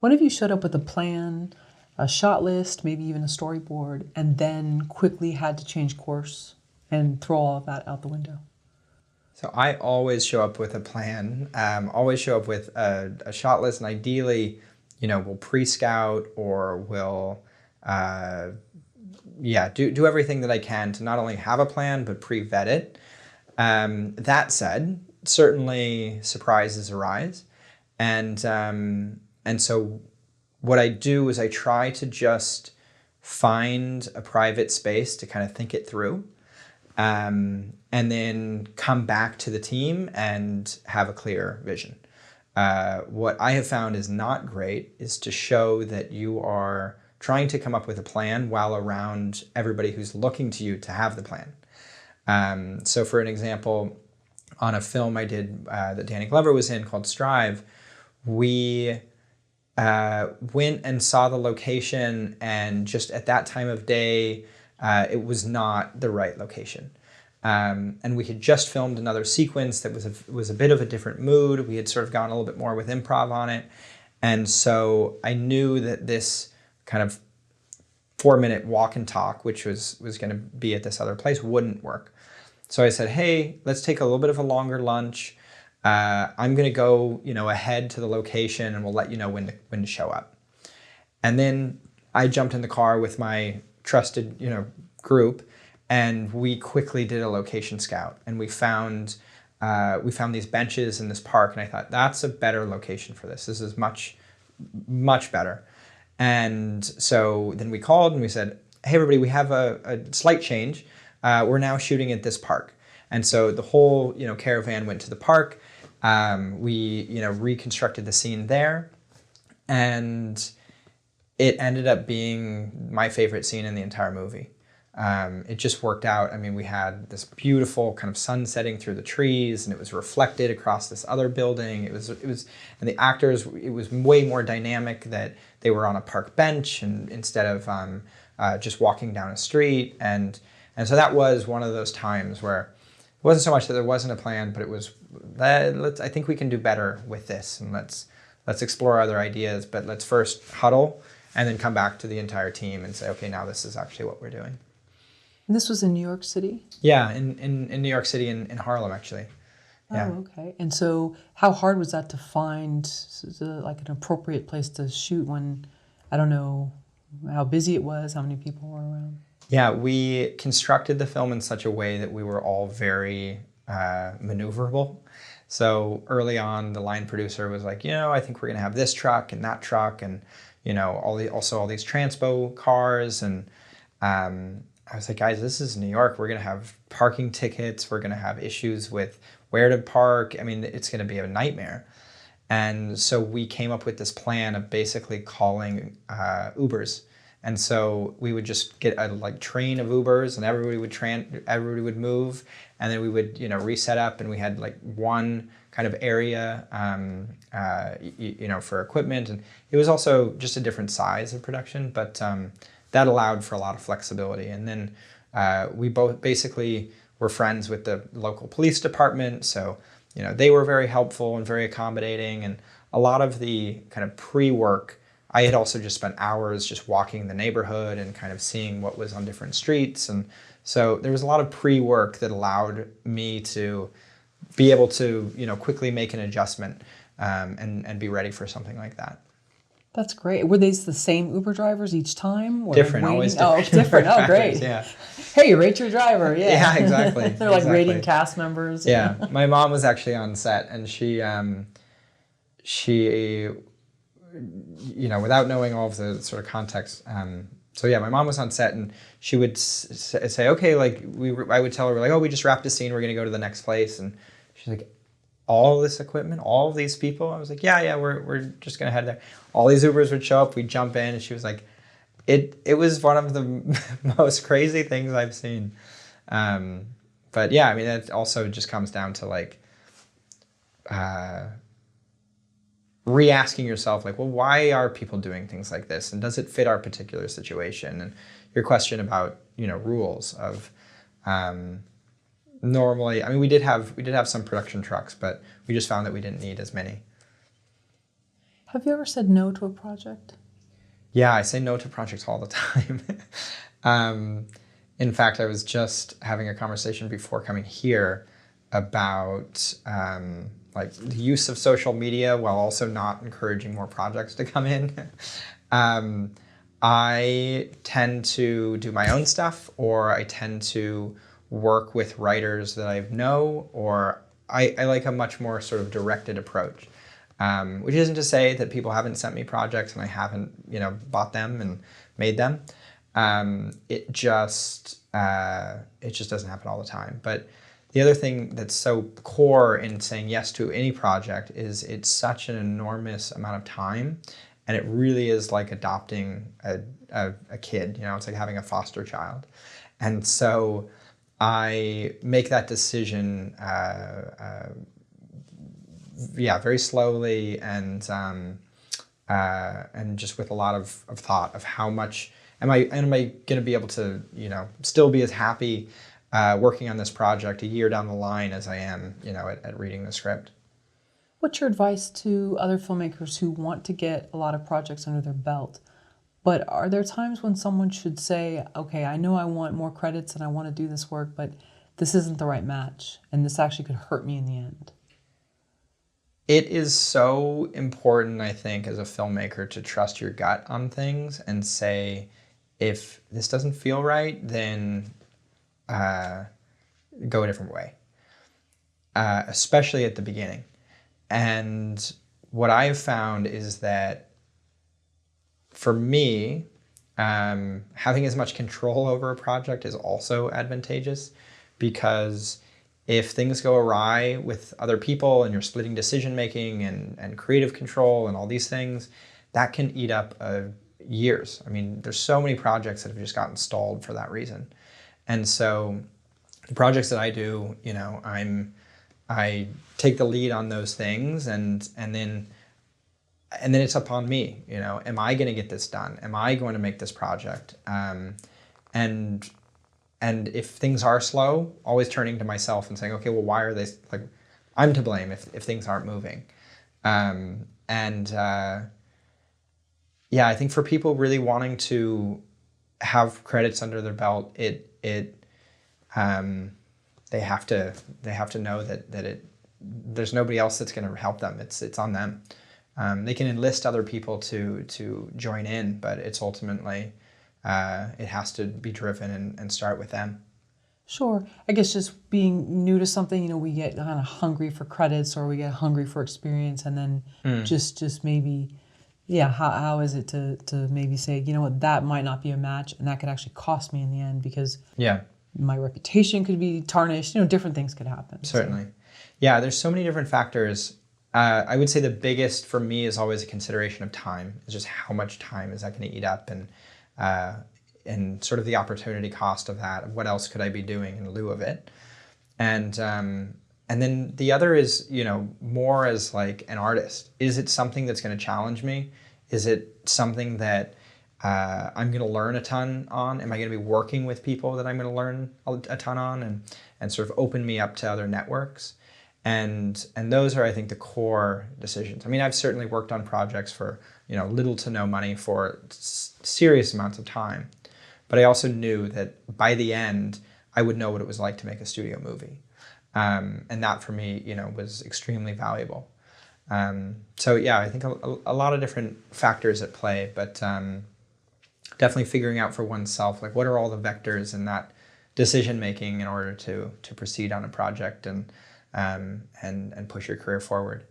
When have you showed up with a plan, a shot list, maybe even a storyboard, and then quickly had to change course and throw all of that out the window? So I always show up with a plan, always show up with a shot list, and ideally, we'll pre-scout or we'll, do everything that I can to not only have a plan, but pre-vet it. That said, certainly surprises arise. And so what I do is I try to just find a private space to kind of think it through. And then come back to the team and have a clear vision. What I have found is not great is to show that you are trying to come up with a plan while around everybody who's looking to you to have the plan. So for an example, on a film I did that Danny Glover was in called Strive, we went and saw the location, and just at that time of day, it was not the right location. And we had just filmed another sequence that was a bit of a different mood. We had sort of gone a little bit more with improv on it. And so I knew that this kind of 4-minute walk and talk, which was going to be at this other place, wouldn't work. So I said, hey, let's take a little bit of a longer lunch. I'm going to go, ahead to the location, and we'll let you know when to show up. And then I jumped in the car with my trusted, group, and we quickly did a location scout, and we found these benches in this park, and I thought, that's a better location for this. This is much, much better. And so then we called and we said, hey, everybody, we have a slight change. We're now shooting at this park. And so the whole, caravan went to the park. We, reconstructed the scene there, and it ended up being my favorite scene in the entire movie. It just worked out. I mean, we had this beautiful kind of sun setting through the trees, and it was reflected across this other building. It was, and the actors, it was way more dynamic that they were on a park bench and instead of just walking down a street. And so that was one of those times where it wasn't so much that there wasn't a plan, but it was, I think we can do better with this, and let's explore other ideas, but let's first huddle and then come back to the entire team and say, okay, now this is actually what we're doing. And this was in New York City? Yeah, in New York City, in Harlem, actually. Yeah. Oh, okay. And so how hard was that to find like an appropriate place to shoot when, I don't know how busy it was, how many people were around? Yeah, we constructed the film in such a way that we were all very maneuverable. So early on, the line producer was like, I think we're going to have this truck and that truck, and all these transpo cars. And I was like, guys, this is New York. We're going to have parking tickets. We're going to have issues with where to park. I mean, it's going to be a nightmare. And so we came up with this plan of basically calling Ubers. And so we would just get a train of Ubers, and everybody would move, and then we would reset up, and we had one kind of area for equipment, and it was also just a different size of production, but that allowed for a lot of flexibility. And then we both basically were friends with the local police department, so they were very helpful and very accommodating, and a lot of the kind of pre-work, I had also just spent hours just walking the neighborhood and kind of seeing what was on different streets. And so there was a lot of pre-work that allowed me to be able to, quickly make an adjustment and be ready for something like that. That's great. Were these the same Uber drivers each time? Or different, always different. Oh, different. Oh, great. Yeah. Hey, rate your driver. Yeah, yeah, exactly. They're like rating cast members. Yeah. My mom was actually on set, and she without knowing all of the sort of context. So yeah, my mom was on set, and she would say, okay, I would tell her, oh, we just wrapped a scene, we're going to go to the next place. And she's like, all this equipment, all of these people? I was like, yeah, we're just going to head there. All these Ubers would show up, we'd jump in, and she was like, it was one of the most crazy things I've seen. But yeah, I mean, it also just comes down to re-asking yourself, well, why are people doing things like this, and does it fit our particular situation? And your question about rules of normally, I mean, we did have some production trucks, but we just found that we didn't need as many. Have you ever said no to a project? Yeah, I say no to projects all the time. In fact, I was just having a conversation before coming here about like the use of social media while also not encouraging more projects to come in. I tend to do my own stuff, or I tend to work with writers that I know, or I like a much more sort of directed approach. Which isn't to say that people haven't sent me projects and I haven't, bought them and made them. It just doesn't happen all the time. But the other thing that's so core in saying yes to any project is it's such an enormous amount of time, and it really is like adopting a kid. It's like having a foster child, and so I make that decision. Very slowly and just with a lot of thought of how much am I going to be able to still be as happy working on this project a year down the line as I am at reading the script. What's your advice to other filmmakers who want to get a lot of projects under their belt, but are there times when someone should say, okay, I know I want more credits and I want to do this work, but this isn't the right match and this actually could hurt me in the end? It is so important, I think, as a filmmaker to trust your gut on things and say, if this doesn't feel right, then go a different way, especially at the beginning. And what I've found is that for me, having as much control over a project is also advantageous, because if things go awry with other people and you're splitting decision making and creative control and all these things, that can eat up years. I mean, there's so many projects that have just gotten stalled for that reason. And so the projects that I do, I take the lead on those things, and then it's upon me. Am I going to get this done? Am I going to make this project? And if things are slow, always turning to myself and saying, okay, well, why are they, like, I'm to blame if things aren't moving. I think for people really wanting to have credits under their belt, they have to know that there's nobody else that's going to help them. It's on them. They can enlist other people to join in, but it's ultimately, it has to be driven and start with them. Sure. I guess just being new to something, we get kind of hungry for credits, or we get hungry for experience, and then just maybe, how is it to maybe say, that might not be a match, and that could actually cost me in the end, because my reputation could be tarnished, different things could happen. Certainly. So. Yeah, there's so many different factors. I would say the biggest for me is always a consideration of time. It's just how much time is that going to eat up, and sort of the opportunity cost of that. What else could I be doing in lieu of it? And then the other is, more as like an artist. Is it something that's going to challenge me? Is it something that I'm going to learn a ton on? Am I going to be working with people that I'm going to learn a ton on and sort of open me up to other networks? And those are, I think, the core decisions. I mean, I've certainly worked on projects for, little to no money for serious amounts of time. But I also knew that by the end, I would know what it was like to make a studio movie. And that for me, was extremely valuable. I think a lot of different factors at play, but definitely figuring out for oneself, like, what are all the vectors in that decision making in order to proceed on a project and push your career forward.